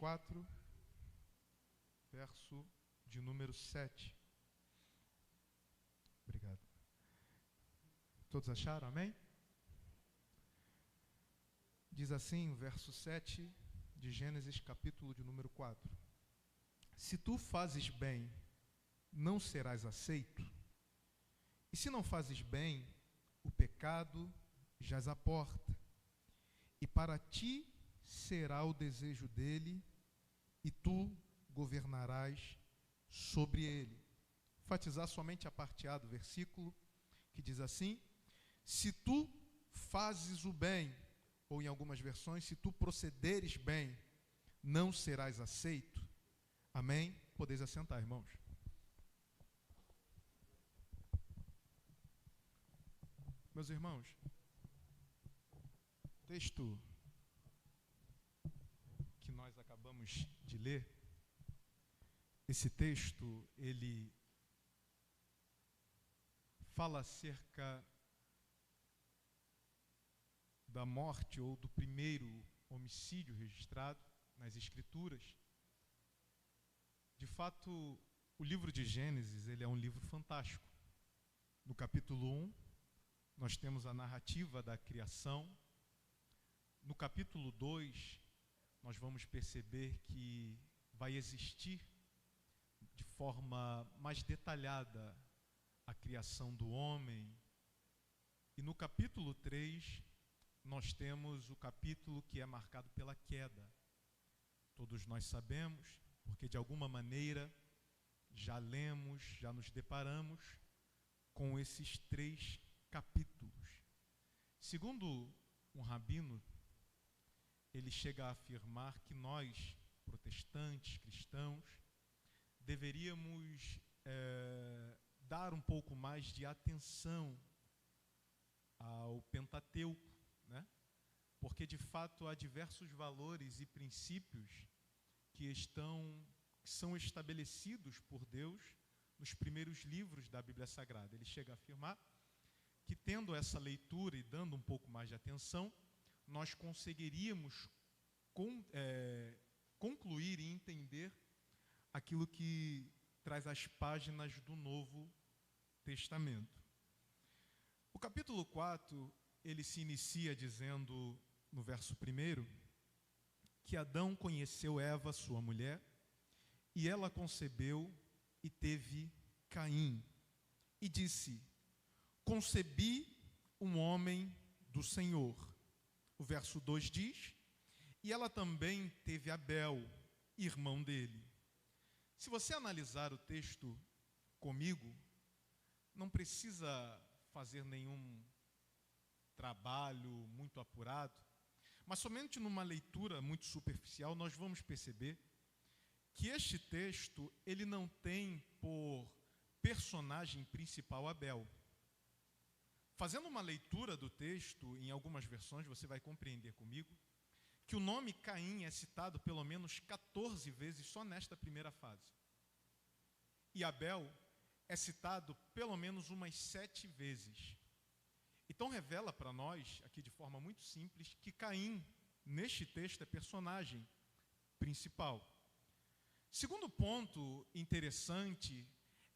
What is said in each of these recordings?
4, verso de número 7. Obrigado. Todos acharam? Amém? Diz assim o verso 7 de Gênesis, capítulo de número 4. Se tu fazes bem, não serás aceito, e se não fazes bem, o pecado jaz à porta, e para ti será o desejo dele, e tu governarás sobre ele. Enfatizar somente a parte A do versículo, que diz assim: se tu fazes o bem, ou em algumas versões, se tu procederes bem, não serás aceito. Amém? Podeis assentar, irmãos. Meus irmãos, o texto que nós acabamos de ler, esse texto, ele fala acerca da morte ou do primeiro homicídio registrado nas Escrituras. De fato, o livro de Gênesis, ele é um livro fantástico. No capítulo 1, nós temos a narrativa da criação. No capítulo 2, nós vamos perceber que vai existir de forma mais detalhada a criação do homem. E no capítulo 3, nós temos o capítulo que é marcado pela queda. Todos nós sabemos, porque de alguma maneira já lemos, já nos deparamos com esses 3 capítulos. Segundo um rabino, ele chega a afirmar que nós, protestantes, cristãos, deveríamos dar um pouco mais de atenção ao Pentateuco, né? Porque de fato há diversos valores e princípios que são estabelecidos por Deus nos primeiros livros da Bíblia Sagrada. Ele chega a afirmar que, tendo essa leitura e dando um pouco mais de atenção, nós conseguiríamos concluir e entender aquilo que traz as páginas do Novo Testamento. O capítulo 4, ele se inicia dizendo, no verso 1, que Adão conheceu Eva, sua mulher, e ela concebeu e teve Caim. E disse: concebi um homem do Senhor. O verso 2 diz: e ela também teve Abel, irmão dele. Se você analisar o texto comigo, não precisa fazer nenhum trabalho muito apurado, mas somente numa leitura muito superficial nós vamos perceber que este texto, ele não tem por personagem principal Abel. Fazendo uma leitura do texto, em algumas versões você vai compreender comigo que o nome Caim é citado pelo menos 14 vezes só nesta primeira fase. E Abel é citado pelo menos umas 7 vezes. Então revela para nós, aqui de forma muito simples, que Caim, neste texto, é personagem principal. Segundo ponto interessante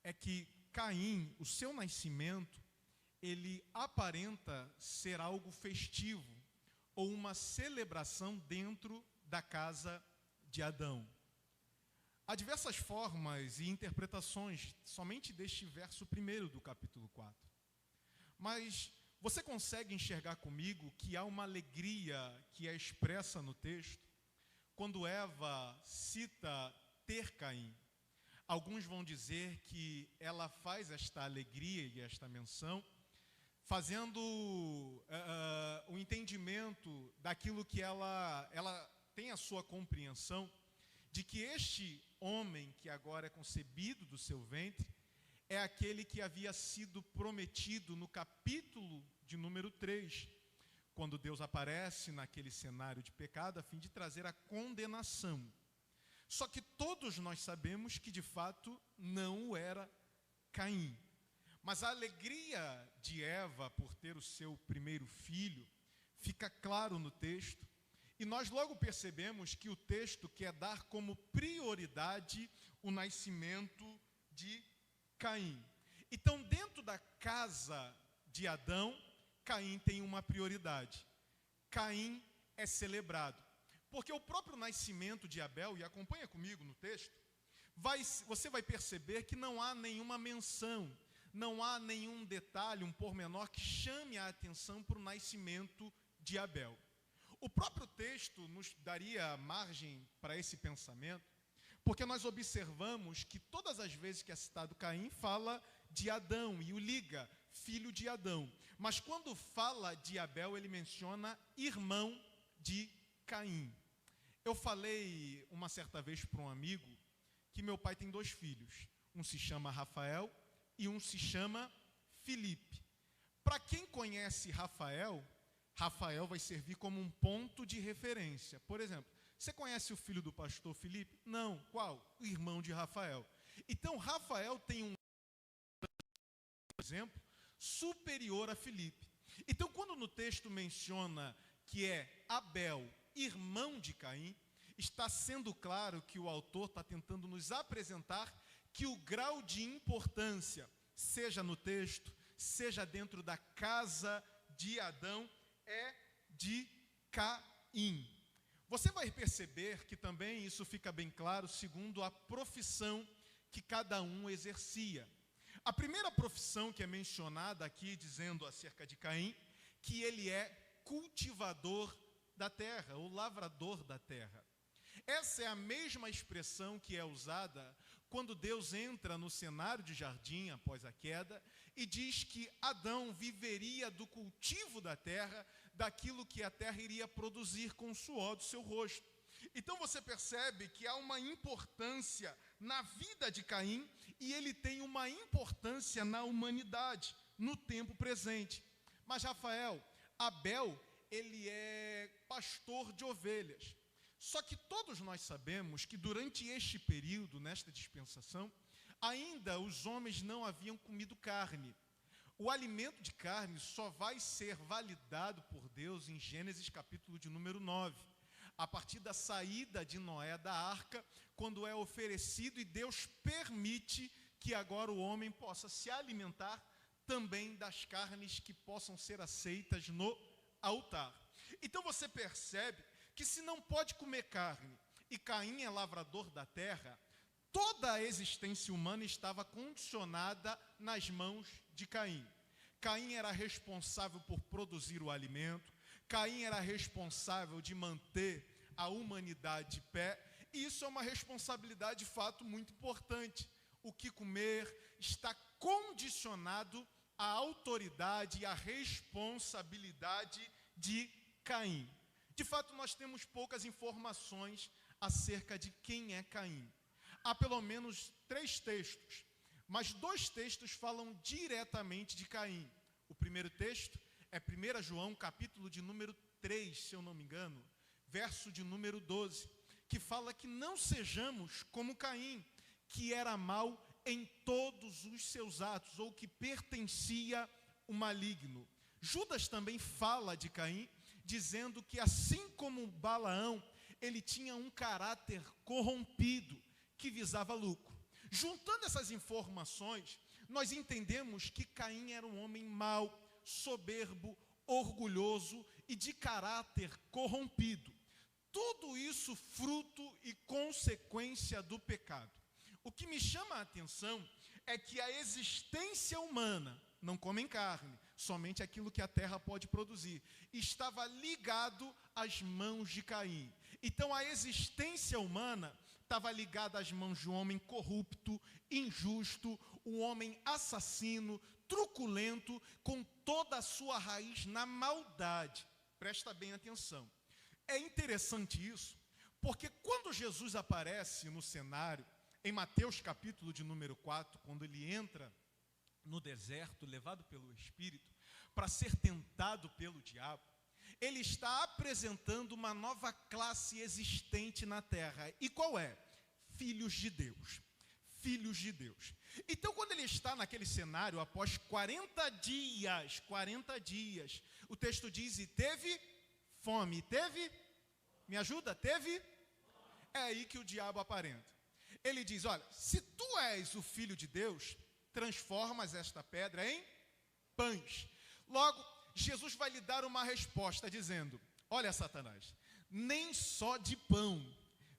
é que Caim, o seu nascimento, ele aparenta ser algo festivo ou uma celebração dentro da casa de Adão. Há diversas formas e interpretações somente deste verso 1 do capítulo 4. Mas você consegue enxergar comigo que há uma alegria que é expressa no texto quando Eva cita ter Caim. Alguns vão dizer que ela faz esta alegria e esta menção fazendo o entendimento daquilo que ela tem a sua compreensão de que este homem que agora é concebido do seu ventre é aquele que havia sido prometido no capítulo de número 3, quando Deus aparece naquele cenário de pecado a fim de trazer a condenação. Só que todos nós sabemos que de fato não era Caim. Mas a alegria de Eva por ter o seu primeiro filho fica claro no texto, E nós logo percebemos que o texto quer dar como prioridade o nascimento de Caim. Então, dentro da casa de Adão, Caim tem uma prioridade. Caim é celebrado. Porque o próprio nascimento de Abel, e acompanha comigo no texto, você vai perceber que não há nenhuma menção, não há nenhum detalhe, um pormenor que chame a atenção para o nascimento de Abel. O próprio texto nos daria margem para esse pensamento, porque nós observamos que todas as vezes que é citado Caim, fala de Adão e o liga, filho de Adão. Mas quando fala de Abel, ele menciona irmão de Caim. Eu falei uma certa vez para um amigo que meu pai tem 2 filhos. Um se chama Rafael e um se chama Felipe. Para quem conhece Rafael, Rafael vai servir como um ponto de referência. Por exemplo, você conhece o filho do pastor Felipe? Não. Qual? O irmão de Rafael. Então, Rafael tem um exemplo superior a Felipe. Então, quando no texto menciona que é Abel, irmão de Caim, está sendo claro que o autor está tentando nos apresentar que o grau de importância, seja no texto, seja dentro da casa de Adão, é de Caim. Você vai perceber que também isso fica bem claro segundo a profissão que cada um exercia. A primeira profissão que é mencionada aqui, dizendo acerca de Caim, que ele é cultivador da terra, ou lavrador da terra. Essa é a mesma expressão que é usada quando Deus entra no cenário de jardim após a queda e diz que Adão viveria do cultivo da terra, daquilo que a terra iria produzir com o suor do seu rosto. Então você percebe que há uma importância na vida de Caim e ele tem uma importância na humanidade, no tempo presente. Mas Abel, ele é pastor de ovelhas. Só que todos nós sabemos que durante este período, nesta dispensação, ainda os homens não haviam comido carne. O alimento de carne só vai ser validado por Deus em Gênesis capítulo de número 9. A partir da saída de Noé da arca, quando é oferecido e Deus permite que agora o homem possa se alimentar também das carnes que possam ser aceitas no altar. Então você percebe que se não pode comer carne e Caim é lavrador da terra, toda a existência humana estava condicionada nas mãos de Caim. Caim era responsável por produzir o alimento, Caim era responsável de manter a humanidade de pé, e isso é uma responsabilidade de fato muito importante. O que comer está condicionado à autoridade e à responsabilidade de Caim. De fato, nós temos poucas informações acerca de quem é Caim. Há pelo menos 3 textos, mas 2 textos falam diretamente de Caim. O primeiro texto é 1 João, capítulo de número 3, se eu não me engano, verso de número 12, que fala que não sejamos como Caim, que era mau em todos os seus atos, ou que pertencia ao maligno. Judas também fala de Caim, dizendo que assim como Balaão, ele tinha um caráter corrompido, que visava lucro. Juntando essas informações, nós entendemos que Caim era um homem mau, soberbo, orgulhoso e de caráter corrompido. Tudo isso fruto e consequência do pecado. O que me chama a atenção é que a existência humana, não comem carne, somente aquilo que a terra pode produzir, estava ligado às mãos de Caim. Então a existência humana estava ligada às mãos de um homem corrupto, injusto, um homem assassino, truculento, com toda a sua raiz na maldade. Presta bem atenção. É interessante isso, porque quando Jesus aparece no cenário, em Mateus capítulo de número 4, quando ele entra no deserto, levado pelo Espírito, para ser tentado pelo diabo, ele está apresentando uma nova classe existente na terra. E qual é? Filhos de Deus. Filhos de Deus. Então, quando ele está naquele cenário, após 40 dias, o texto diz, e teve fome, teve Me ajuda? Teve? É aí que o diabo aparenta. Ele diz, olha, se tu és o Filho de Deus, transformas esta pedra em pães. Logo, Jesus vai lhe dar uma resposta dizendo, olha, Satanás, nem só de pão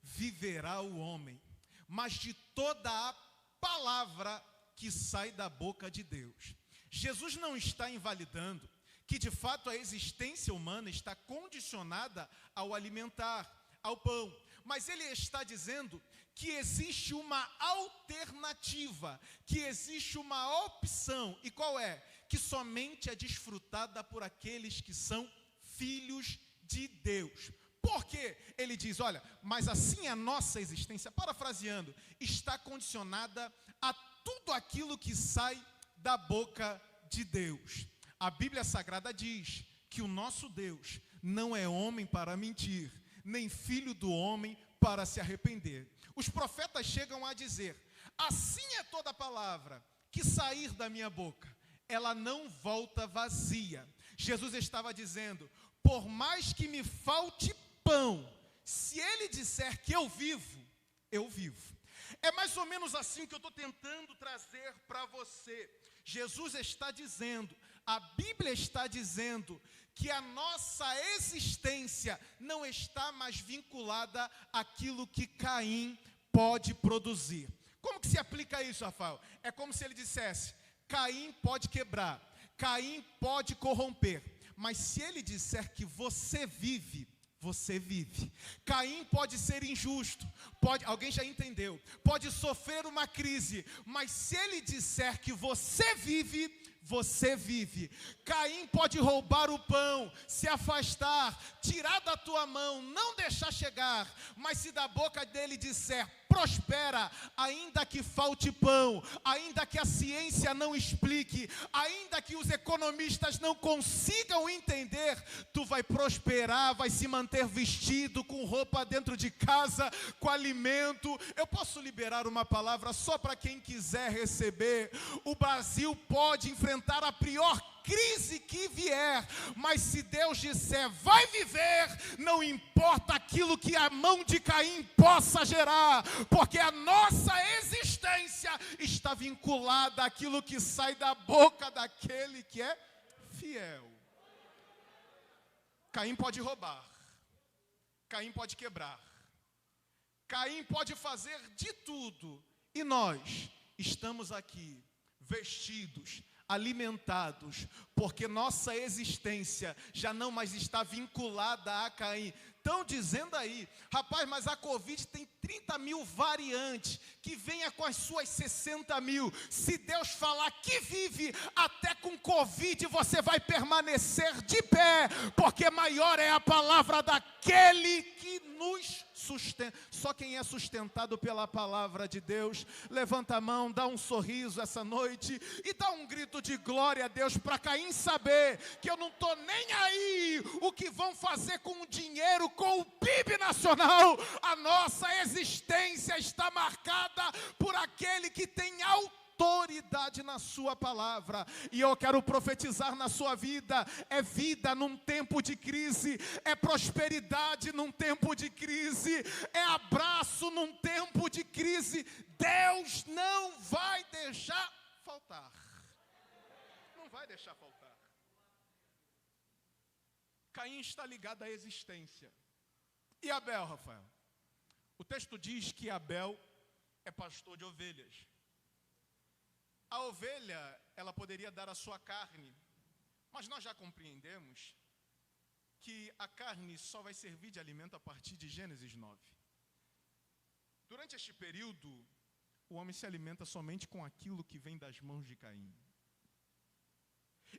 viverá o homem, mas de toda a palavra que sai da boca de Deus. Jesus não está invalidando que de fato a existência humana está condicionada ao alimentar, ao pão. Mas ele está dizendo que existe uma alternativa, que existe uma opção. E qual é? Que somente é desfrutada por aqueles que são filhos de Deus. Por quê? Ele diz, olha, mas assim a nossa existência, parafraseando, está condicionada a tudo aquilo que sai da boca de Deus. A Bíblia Sagrada diz que o nosso Deus não é homem para mentir, nem filho do homem para se arrepender. Os profetas chegam a dizer, assim é toda palavra que sair da minha boca, ela não volta vazia. Jesus estava dizendo, por mais que me falte pão, se ele disser que eu vivo, eu vivo. É mais ou menos assim que eu estou tentando trazer para você. Jesus está dizendo, a Bíblia está dizendo que a nossa existência não está mais vinculada àquilo que Caim pode produzir. Como que se aplica isso, Rafael? É como se ele dissesse, Caim pode quebrar, Caim pode corromper, mas se ele disser que você vive, você vive. Caim pode ser injusto, alguém já entendeu, pode sofrer uma crise, mas se ele disser que você vive, você vive. Caim pode roubar o pão, se afastar, tirar da tua mão, não deixar chegar, mas se da boca dele disser, prospera, ainda que falte pão, ainda que a ciência não explique, ainda que os economistas não consigam entender, tu vai prosperar, vai se manter vestido, com roupa dentro de casa, com alimento. Eu posso liberar uma palavra só para quem quiser receber. O Brasil pode enfrentar a pior crise que vier, mas se Deus disser, vai viver, não importa aquilo que a mão de Caim possa gerar, porque a nossa existência está vinculada àquilo que sai da boca daquele que é fiel. Caim pode roubar, Caim pode quebrar, Caim pode fazer de tudo, e nós estamos aqui, vestidos, alimentados, porque nossa existência já não mais está vinculada a Caim. Estão dizendo aí, rapaz, mas a Covid tem 30 mil variantes, que venha com as suas 60 mil. Se Deus falar que vive, até com Covid você vai permanecer de pé, porque maior é a palavra daquele que nos sustenta. Só quem é sustentado pela palavra de Deus, levanta a mão, dá um sorriso essa noite e dá um grito de glória a Deus para Caim saber que eu não estou nem aí o que vão fazer com o dinheiro, com o PIB nacional. A nossa existência está marcada por aquele que tem autoridade na sua palavra, e eu quero profetizar na sua vida, é vida num tempo de crise, é prosperidade num tempo de crise, é abraço num tempo de crise. Deus não vai deixar faltar, não vai deixar faltar. Caim está ligado à existência. E Abel, Rafael? O texto diz que Abel é pastor de ovelhas. A ovelha, ela poderia dar a sua carne, mas nós já compreendemos que a carne só vai servir de alimento a partir de Gênesis 9. Durante este período, o homem se alimenta somente com aquilo que vem das mãos de Caim.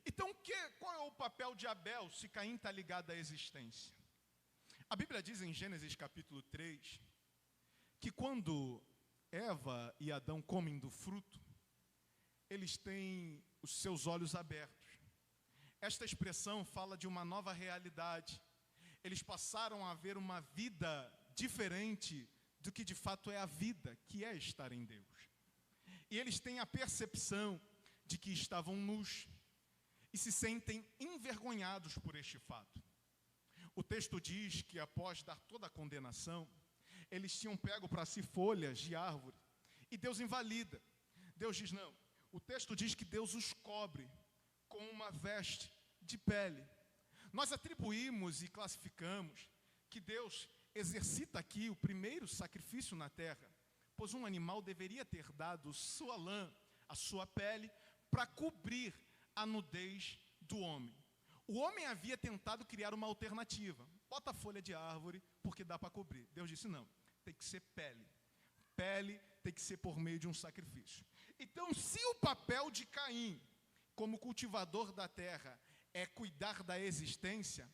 Então, qual é o papel de Abel se Caim está ligado à existência? A Bíblia diz em Gênesis capítulo 3, que quando Eva e Adão comem do fruto, eles têm os seus olhos abertos. Esta expressão fala de uma nova realidade. Eles passaram a ver uma vida diferente do que de fato é a vida, que é estar em Deus. E eles têm a percepção de que estavam nus e se sentem envergonhados por este fato. O texto diz que após dar toda a condenação, eles tinham pego para si folhas de árvore. E Deus invalida. Deus diz não. O texto diz que Deus os cobre com uma veste de pele. Nós atribuímos e classificamos que Deus exercita aqui o primeiro sacrifício na terra, pois um animal deveria ter dado sua lã, a sua pele, para cobrir a nudez do homem. O homem havia tentado criar uma alternativa. Bota folha de árvore, porque dá para cobrir. Deus disse não, tem que ser pele. Pele tem que ser por meio de um sacrifício. Então, se o papel de Caim, como cultivador da terra, é cuidar da existência,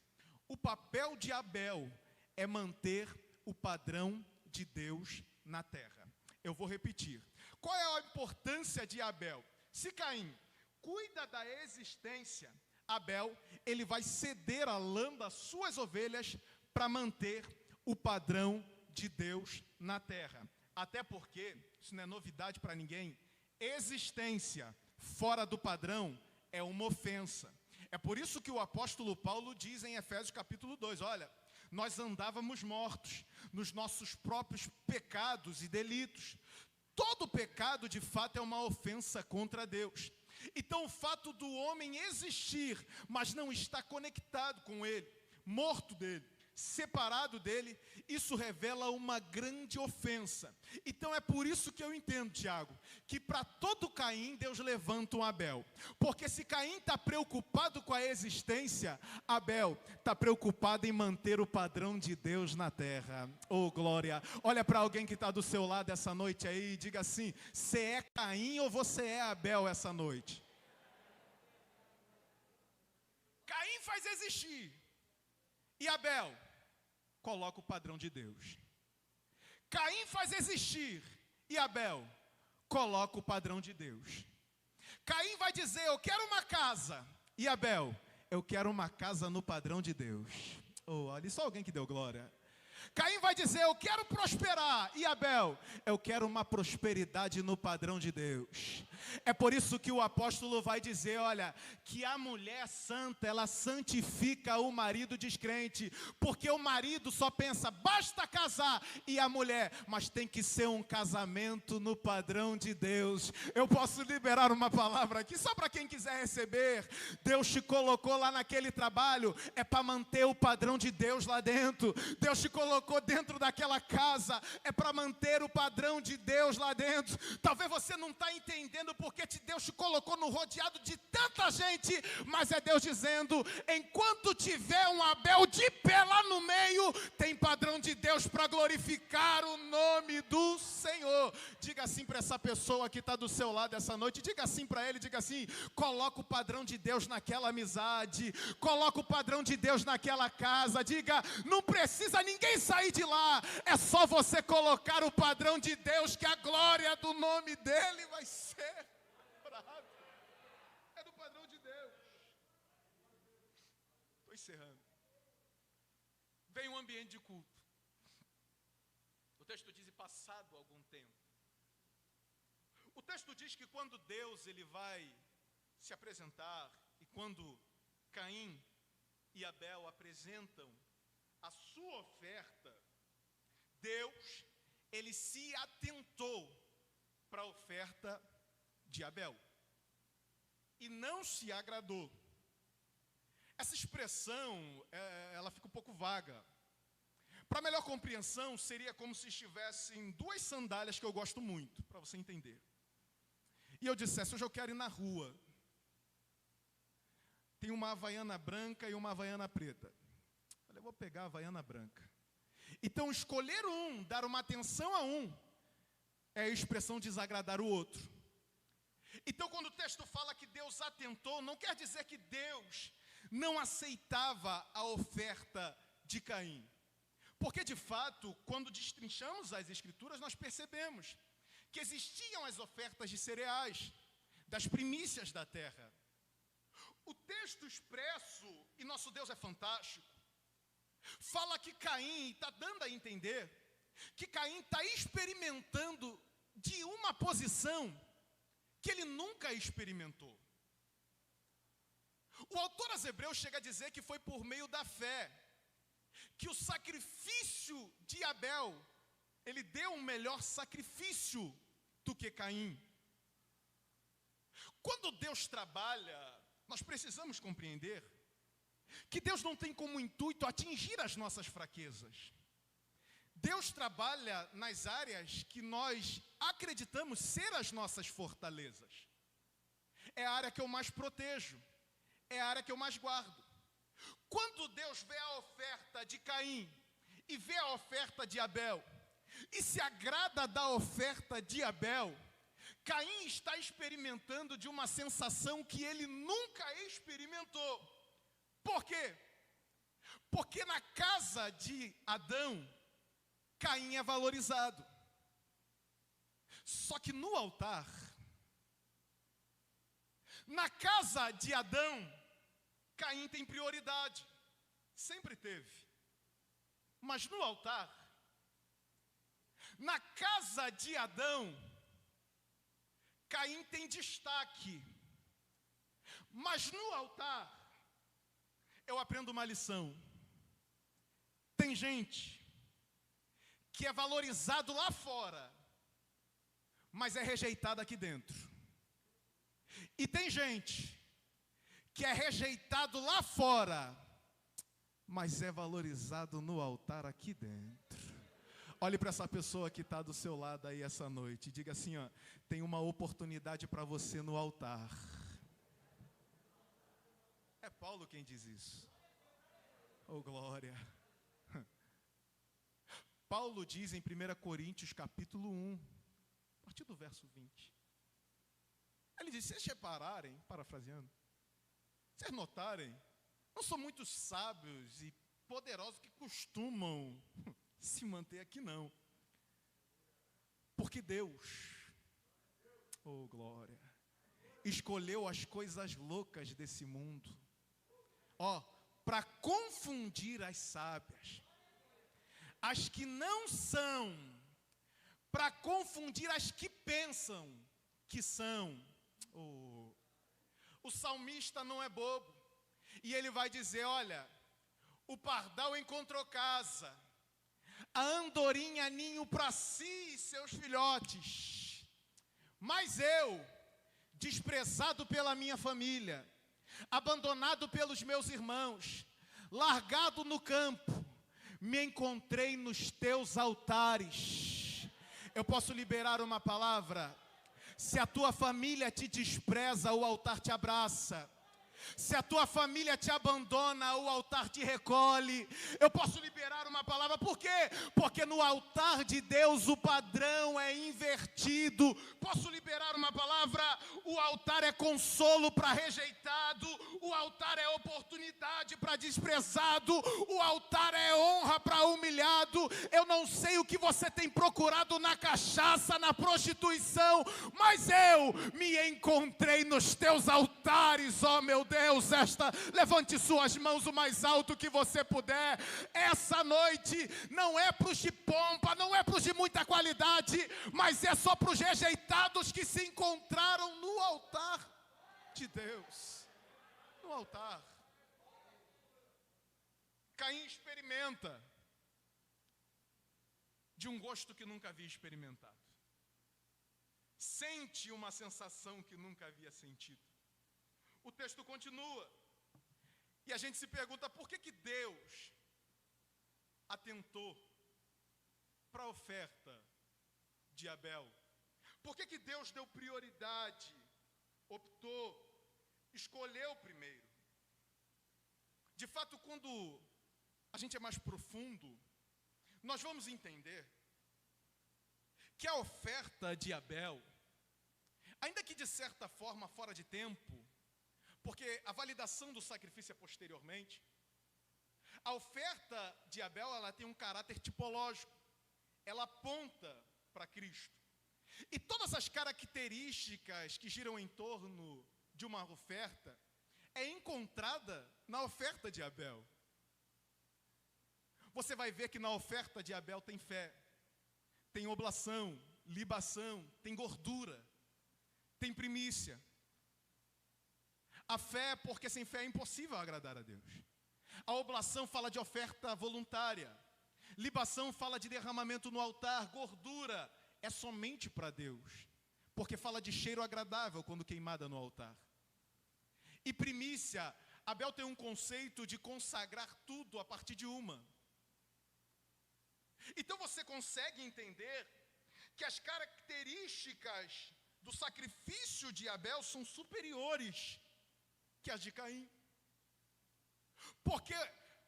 o papel de Abel é manter o padrão de Deus na terra. Eu vou repetir. Qual é a importância de Abel? Se Caim cuida da existência, Abel, ele vai ceder a lã das suas ovelhas para manter o padrão de Deus na terra. Até porque, isso não é novidade para ninguém, existência fora do padrão é uma ofensa. É por isso que o apóstolo Paulo diz em Efésios capítulo 2, olha, nós andávamos mortos nos nossos próprios pecados e delitos. Todo pecado, de fato, é uma ofensa contra Deus. Então, o fato do homem existir, mas não estar conectado com ele, morto dele, separado dele, isso revela uma grande ofensa. Então é por isso que eu entendo, Tiago, que para todo Caim Deus levanta um Abel. Porque se Caim está preocupado com a existência, Abel está preocupado em manter o padrão de Deus na terra. Oh, glória! Olha para alguém que está do seu lado essa noite aí e diga assim, você é Caim ou você é Abel essa noite? Caim faz existir. E Abel coloca o padrão de Deus. Caim faz existir e Abel coloca o padrão de Deus. Caim vai dizer, eu quero uma casa. E Abel, eu quero uma casa no padrão de Deus. Oh, olha, só alguém que deu glória. Caim vai dizer, eu quero prosperar. E Abel, eu quero uma prosperidade no padrão de Deus. É por isso que o apóstolo vai dizer, olha, que a mulher santa, ela santifica o marido descrente. Porque o marido só pensa, basta casar. E a mulher, mas tem que ser um casamento no padrão de Deus. Eu posso liberar uma palavra aqui, só para quem quiser receber. Deus te colocou lá naquele trabalho, é para manter o padrão de Deus lá dentro. Deus te colocou dentro daquela casa, é para manter o padrão de Deus lá dentro. Talvez você não está entendendo porque Deus te colocou no rodeado de tanta gente, mas é Deus dizendo, enquanto tiver um Abel de pé lá no meio, tem padrão de Deus para glorificar o nome do Senhor. Diga assim para essa pessoa que está do seu lado essa noite, diga assim para ele, diga assim, coloca o padrão de Deus naquela amizade, coloca o padrão de Deus naquela casa, diga, não precisa ninguém sair de lá, é só você colocar o padrão de Deus, que a glória do nome dele vai ser brava. É do padrão de Deus. Estou encerrando. Vem um ambiente de culto. O texto diz, e passado algum tempo. O texto diz que quando Deus ele vai se apresentar, e quando Caim e Abel apresentam a sua oferta, Deus, ele se atentou para a oferta de Abel e não se agradou. Essa expressão, ela fica um pouco vaga. Para melhor compreensão, seria como se estivessem duas sandálias que eu gosto muito, para você entender. E eu dissesse, hoje eu quero ir na rua. Tem uma havaiana branca e uma havaiana preta. Eu vou pegar a havaiana branca. Então, escolher um, dar uma atenção a um, é a expressão desagradar o outro. Então, quando o texto fala que Deus atentou, não quer dizer que Deus não aceitava a oferta de Caim. Porque, de fato, quando destrinchamos as Escrituras, nós percebemos que existiam as ofertas de cereais, das primícias da terra. O texto expresso, e nosso Deus é fantástico, fala que Caim está dando a entender que Caim está experimentando de uma posição que ele nunca experimentou. O autor aos Hebreus chega a dizer que foi por meio da fé que o sacrifício de Abel, ele deu um melhor sacrifício do que Caim. Quando Deus trabalha, nós precisamos compreender que Deus não tem como intuito atingir as nossas fraquezas. Deus trabalha nas áreas que nós acreditamos ser as nossas fortalezas. É a área que eu mais protejo, é a área que eu mais guardo. Quando Deus vê a oferta de Caim e vê a oferta de Abel, e se agrada da oferta de Abel, Caim está experimentando de uma sensação que ele nunca experimentou. Por quê? Porque na casa de Adão, Caim é valorizado. Só que no altar, na casa de Adão, Caim tem prioridade. Sempre teve. Mas no altar, na casa de Adão, Caim tem destaque. Mas no altar, eu aprendo uma lição. Tem gente que é valorizado lá fora, mas é rejeitado aqui dentro. E tem gente que é rejeitado lá fora, mas é valorizado no altar aqui dentro. Olhe para essa pessoa que está do seu lado aí essa noite e diga assim, ó, tem uma oportunidade para você no altar. É Paulo quem diz isso. Oh, glória. Paulo diz em 1 Coríntios capítulo 1, a partir do verso 20. Ele diz, se vocês repararem, parafraseando, se vocês notarem, não são muitos sábios e poderosos que costumam se manter aqui não. Porque Deus, oh glória, escolheu as coisas loucas desse mundo, ó, para confundir as sábias. As que não são, para confundir as que pensam que são. Oh. O salmista não é bobo. E ele vai dizer, olha, o pardal encontrou casa, a andorinha ninho para si e seus filhotes. Mas eu, desprezado pela minha família, abandonado pelos meus irmãos, largado no campo, me encontrei nos teus altares. Eu posso liberar uma palavra? Se a tua família te despreza, o altar te abraça. Se a tua família te abandona, o altar te recolhe. Eu posso liberar uma palavra, por quê? Porque no altar de Deus o padrão é invertido. Posso liberar uma palavra? O altar é consolo para rejeitado, o altar é oportunidade para desprezado, o altar é honra para humilhado. Eu não sei o que você tem procurado na cachaça, na prostituição, mas eu me encontrei nos teus altares, ó meu Deus. Levante suas mãos o mais alto que você puder. Essa noite não é para os de pompa, não é para os de muita qualidade, mas é só para os rejeitados que se encontraram no altar de Deus. No altar. Caim experimenta de um gosto que nunca havia experimentado. Sente uma sensação que nunca havia sentido. O texto continua, e a gente se pergunta por que Deus atentou para a oferta de Abel? Por que Deus deu prioridade, optou, escolheu primeiro? De fato, quando a gente é mais profundo, nós vamos entender que a oferta de Abel, ainda que de certa forma fora de tempo, porque a validação do sacrifício é posteriormente, a oferta de Abel, ela tem um caráter tipológico, ela aponta para Cristo. E todas as características que giram em torno de uma oferta é encontrada na oferta de Abel. Você vai ver que na oferta de Abel tem fé, tem oblação, libação, tem gordura, tem primícia. A fé, porque sem fé é impossível agradar a Deus. A oblação fala de oferta voluntária. Libação fala de derramamento no altar. Gordura é somente para Deus, porque fala de cheiro agradável quando queimada no altar. E primícia, Abel tem um conceito de consagrar tudo a partir de uma. Então você consegue entender que as características do sacrifício de Abel são superiores que as de Caim. Porque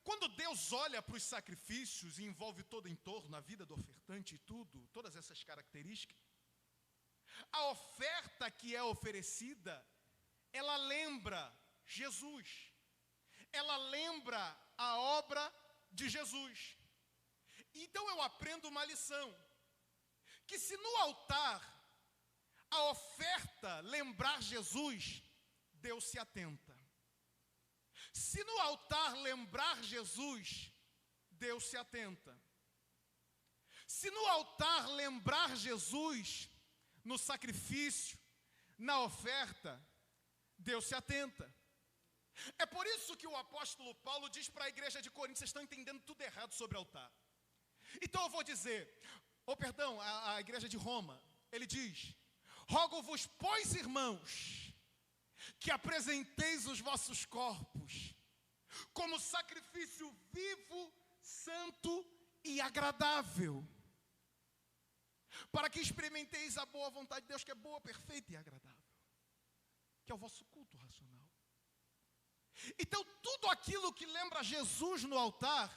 quando Deus olha para os sacrifícios e envolve todo o entorno, a vida do ofertante e tudo, todas essas características, a oferta que é oferecida, ela lembra Jesus. Ela lembra a obra de Jesus. Então eu aprendo uma lição, que se no altar a oferta lembrar Jesus, Deus se atenta. Se no altar lembrar Jesus, Deus se atenta. Se no altar lembrar Jesus, no sacrifício, na oferta, Deus se atenta. É por isso que o apóstolo Paulo diz para a igreja de Corinto: vocês estão entendendo tudo errado sobre altar. Então eu vou dizer, a igreja de Roma, ele diz: rogo-vos, pois, irmãos, que apresenteis os vossos corpos como sacrifício vivo, santo e agradável, para que experimenteis a boa vontade de Deus, que é boa, perfeita e agradável, que é o vosso culto racional. Então tudo aquilo que lembra Jesus no altar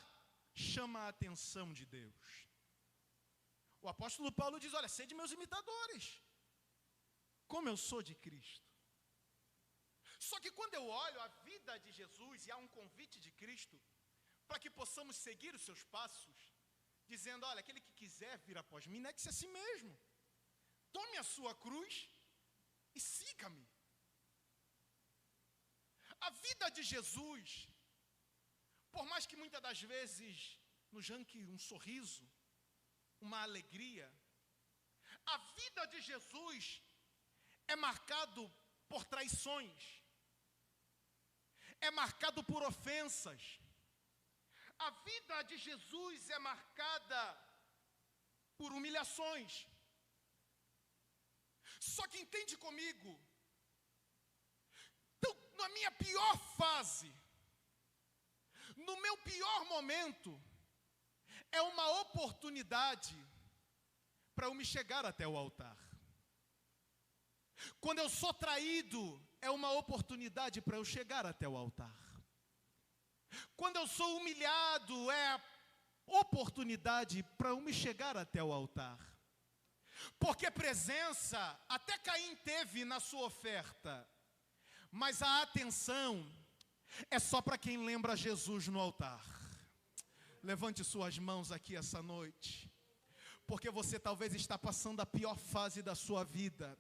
chama a atenção de Deus. O apóstolo Paulo diz: olha, sede meus imitadores, como eu sou de Cristo. Só que quando eu olho a vida de Jesus, e há um convite de Cristo, para que possamos seguir os seus passos, dizendo: olha, aquele que quiser vir após mim, negue-se a si mesmo, tome a sua cruz e siga-me. A vida de Jesus, por mais que muitas das vezes nos arranque um sorriso, uma alegria, a vida de Jesus é marcado por traições, é marcado por ofensas. A vida de Jesus é marcada por humilhações. Só que entende comigo, então, na minha pior fase, no meu pior momento, é uma oportunidade para eu me chegar até o altar. Quando eu sou traído, é uma oportunidade para eu chegar até o altar. Quando eu sou humilhado, é a oportunidade para eu me chegar até o altar. Porque presença, até Caim teve na sua oferta, mas a atenção é só para quem lembra Jesus no altar. Levante suas mãos aqui essa noite, porque você talvez está passando a pior fase da sua vida.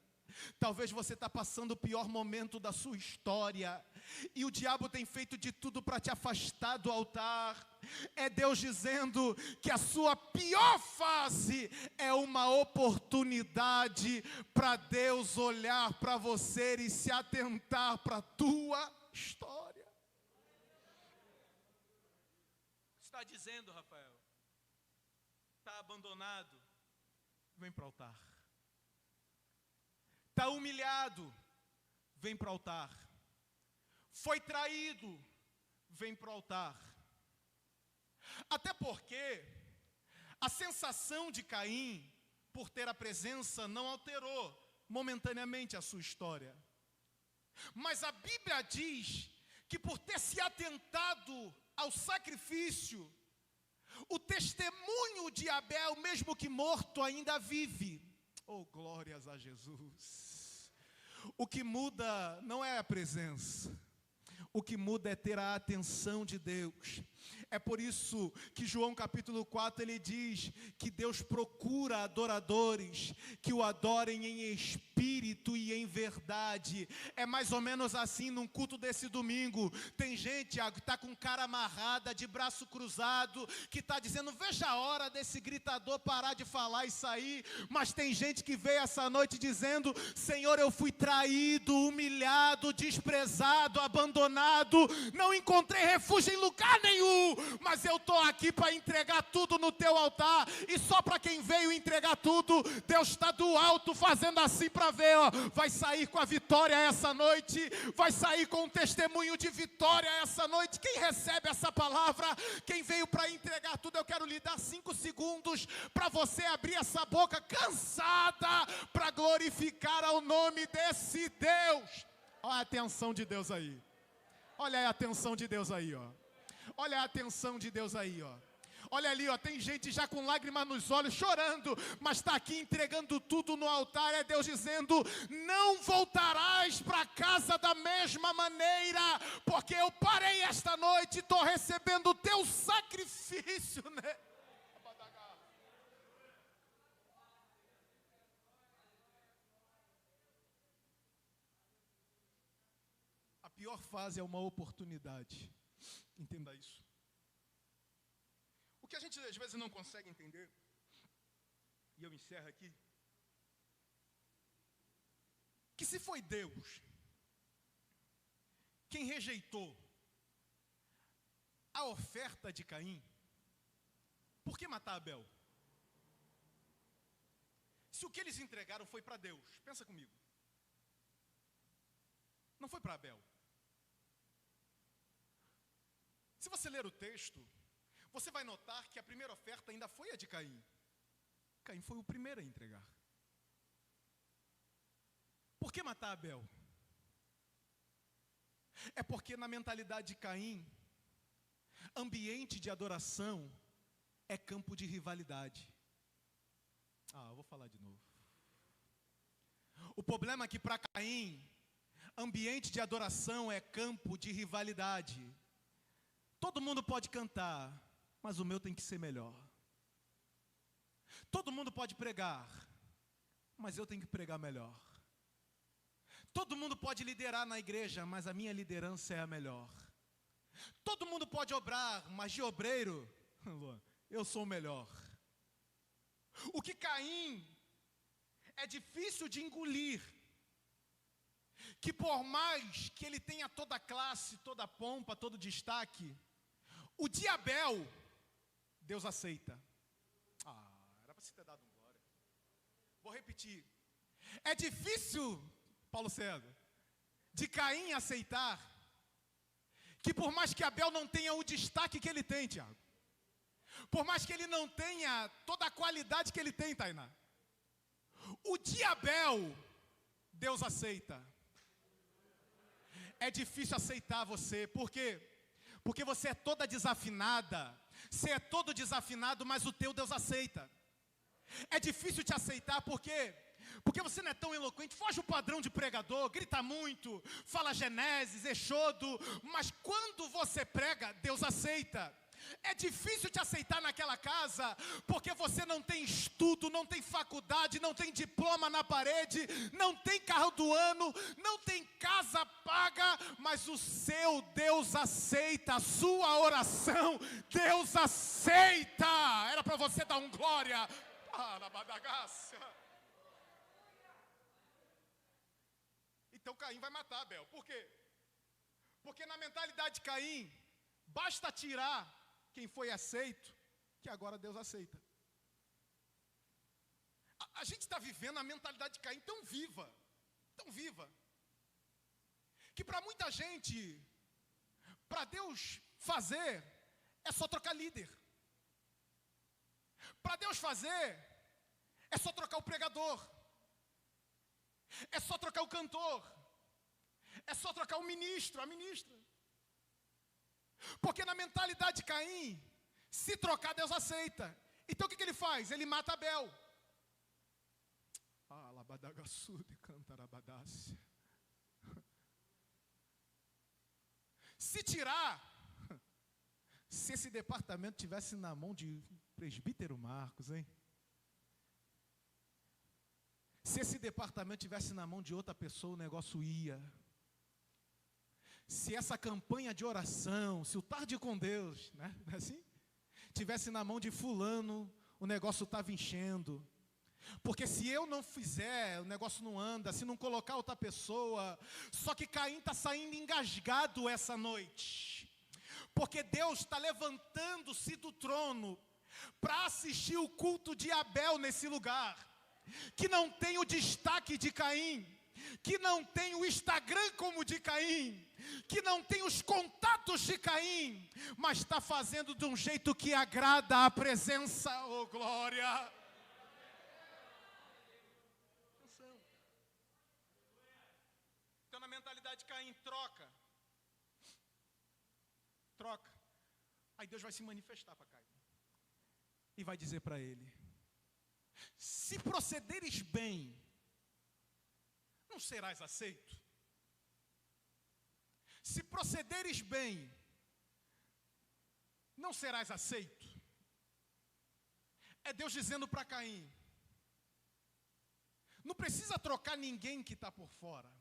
Talvez você está passando o pior momento da sua história, e o diabo tem feito de tudo para te afastar do altar. É Deus dizendo que a sua pior fase é uma oportunidade para Deus olhar para você e se atentar para a tua história. Está dizendo, Rafael, está abandonado, vem para o altar. Está humilhado, vem para o altar. Foi traído, vem para o altar. Até porque a sensação de Caim por ter a presença não alterou momentaneamente a sua história. Mas a Bíblia diz que por ter se atentado ao sacrifício, o testemunho de Abel, mesmo que morto, ainda vive. Oh, glórias a Jesus. O que muda não é a presença, o que muda é ter a atenção de Deus. É por isso que João capítulo 4, ele diz que Deus procura adoradores que o adorem em espírito espírito e em verdade. É mais ou menos assim num culto desse domingo. Tem gente, Tiago, que está com cara amarrada, de braço cruzado, que está dizendo, veja a hora desse gritador parar de falar e sair. Mas tem gente que veio essa noite dizendo, Senhor, eu fui traído, humilhado, desprezado, abandonado, não encontrei refúgio em lugar nenhum, mas eu estou aqui para entregar tudo no teu altar. E só para quem veio entregar tudo, Deus está do alto fazendo assim para ver, ó, vai sair com a vitória essa noite, vai sair com um testemunho de vitória essa noite. Quem recebe essa palavra, quem veio para entregar tudo, eu quero lhe dar 5 segundos para você abrir essa boca cansada para glorificar ao nome desse Deus. Olha a atenção de Deus aí. Olha a atenção de Deus aí, ó. Olha a atenção de Deus aí, ó. Olha ali, ó, tem gente já com lágrimas nos olhos, chorando, mas está aqui entregando tudo no altar. É Deus dizendo, não voltarás para casa da mesma maneira, porque eu parei esta noite e estou recebendo o teu sacrifício, né? A pior fase é uma oportunidade. Entenda isso. O que a gente às vezes não consegue entender, e eu encerro aqui, que se foi Deus quem rejeitou a oferta de Caim, por que matar Abel? Se o que eles entregaram foi para Deus, pensa comigo, não foi para Abel. Se você ler o texto, você vai notar que a primeira oferta ainda foi a de Caim. Caim foi o primeiro a entregar. Por que matar Abel? É porque na mentalidade de Caim, ambiente de adoração é campo de rivalidade. Eu vou falar de novo. O problema é que para Caim, ambiente de adoração é campo de rivalidade. Todo mundo pode cantar, mas o meu tem que ser melhor. Todo mundo pode pregar, mas eu tenho que pregar melhor. Todo mundo pode liderar na igreja, mas a minha liderança é a melhor. Todo mundo pode obrar, mas de obreiro, eu sou o melhor. O que Caim é difícil de engolir, que por mais que ele tenha toda a classe, toda a pompa, todo o destaque, o de Abel, Deus aceita. Era para você ter dado um glória. Vou repetir. É difícil, Paulo César, de Caim aceitar que por mais que Abel não tenha o destaque que ele tem, Tiago, por mais que ele não tenha toda a qualidade que ele tem, Tainá, o de Abel, Deus aceita. É difícil aceitar você, por quê? Porque você é toda desafinada, você é todo desafinado, mas o teu Deus aceita. É difícil te aceitar, por quê? Porque você não é tão eloquente, foge o padrão de pregador, grita muito, fala Genésio, Exodo, mas quando você prega, Deus aceita. É difícil te aceitar naquela casa, porque você não tem estudo, não tem faculdade, não tem diploma na parede, não tem carro do ano, não tem casa paga, mas o seu Deus aceita, a sua oração, Deus aceita. Era para você dar um glória. Então Caim vai matar Abel. Por quê? Porque na mentalidade de Caim, basta tirar quem foi aceito, que agora Deus aceita. A gente está vivendo a mentalidade de Caim tão viva, que para muita gente, para Deus fazer, é só trocar líder. Para Deus fazer, é só trocar o pregador, é só trocar o cantor, é só trocar o ministro, a ministra. Porque na mentalidade de Caim, se trocar, Deus aceita. Então o que ele faz? Ele mata Abel. Se tirar, se esse departamento tivesse na mão de presbítero Marcos, hein? Se esse departamento tivesse na mão de outra pessoa, o negócio ia. Se essa campanha de oração, se o Tarde com Deus, né, assim, tivesse na mão de fulano, o negócio estava enchendo. Porque se eu não fizer, o negócio não anda, se não colocar outra pessoa. Só que Caim está saindo engasgado essa noite. Porque Deus está levantando-se do trono para assistir o culto de Abel nesse lugar. Que não tem o destaque de Caim, que não tem o Instagram como de Caim, que não tem os contatos de Caim, mas está fazendo de um jeito que agrada a presença, oh glória. Então na mentalidade de Caim, troca. Aí Deus vai se manifestar para Caim e vai dizer para ele: se procederes bem, não serás aceito. Se procederes bem, não serás aceito. É Deus dizendo para Caim: não precisa trocar ninguém que está por fora.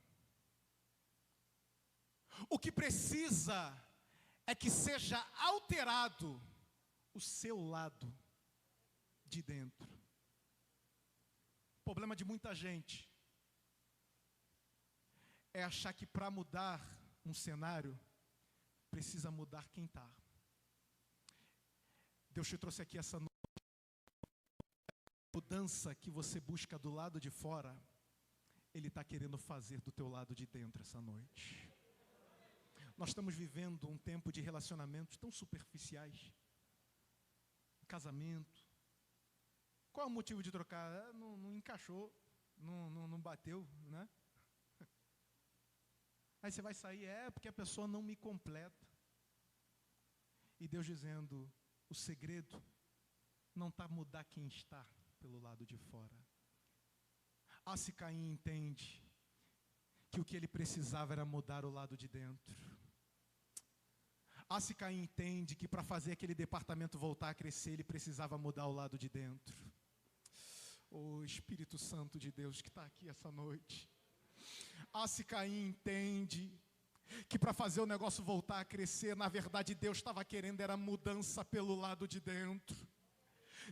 O que precisa é que seja alterado o seu lado de dentro. O problema de muita gente é achar que para mudar um cenário, precisa mudar quem está. Deus te trouxe aqui essa noite. A mudança que você busca do lado de fora, Ele está querendo fazer do teu lado de dentro essa noite. Nós estamos vivendo um tempo de relacionamentos tão superficiais. Casamento. Qual é o motivo de trocar? Não encaixou, não bateu, né? Aí você vai sair, porque a pessoa não me completa. E Deus dizendo, o segredo não está mudar quem está pelo lado de fora. Se Caim entende que o que ele precisava era mudar o lado de dentro. Se Caim entende que para fazer aquele departamento voltar a crescer, ele precisava mudar o lado de dentro. O Espírito Santo de Deus que está aqui essa noite. Se Caim entende que para fazer o negócio voltar a crescer, na verdade Deus estava querendo era mudança pelo lado de dentro.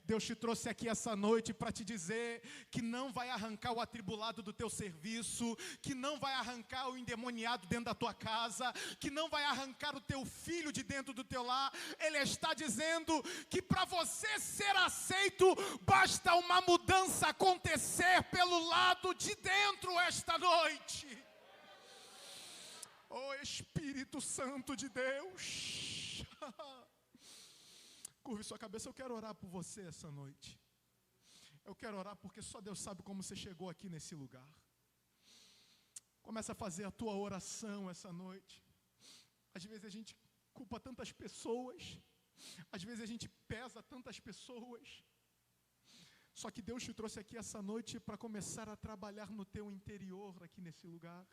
Deus te trouxe aqui essa noite para te dizer que não vai arrancar o atribulado do teu serviço, que não vai arrancar o endemoniado dentro da tua casa, que não vai arrancar o teu filho de dentro do teu lar. Ele está dizendo que para você ser aceito, basta uma mudança acontecer pelo lado de dentro esta noite. Oh Espírito Santo de Deus. Curve sua cabeça, eu quero orar por você essa noite. Eu quero orar porque só Deus sabe como você chegou aqui nesse lugar. Começa a fazer a tua oração essa noite. Às vezes a gente culpa tantas pessoas. Às vezes a gente pesa tantas pessoas. Só que Deus te trouxe aqui essa noite para começar a trabalhar no teu interior aqui nesse lugar.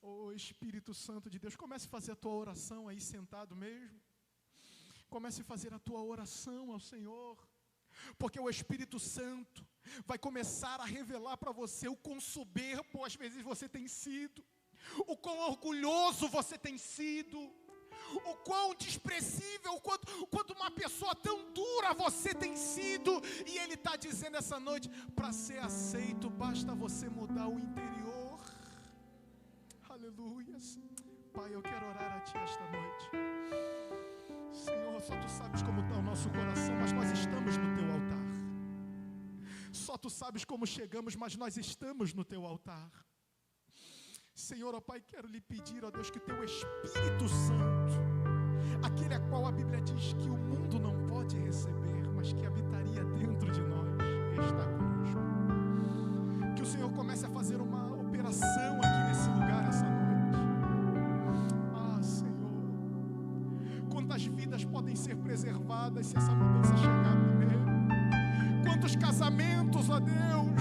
Oh Espírito Santo de Deus, comece a fazer a tua oração aí sentado mesmo. Comece a fazer a tua oração ao Senhor, porque o Espírito Santo vai começar a revelar para você o quão soberbo às vezes você tem sido, o quão orgulhoso você tem sido, o quão desprezível, quanto uma pessoa tão dura você tem sido. E Ele está dizendo essa noite, para ser aceito basta você mudar o interior. Aleluia. Pai, eu quero orar a Ti esta noite. Senhor, só Tu sabes como está o nosso coração, mas nós estamos no Teu altar. Só Tu sabes como chegamos, mas nós estamos no Teu altar. Senhor, ó Pai, quero lhe pedir, ó Deus, que o Teu Espírito Santo, aquele a qual a Bíblia diz que o mundo não pode receber, mas que habitaria dentro de nós, está conosco. Que o Senhor comece a fazer uma operação aqui nesse lugar essa noite. Quantas vidas podem ser preservadas se essa mudança chegar primeiro? Quantos casamentos, ó Deus,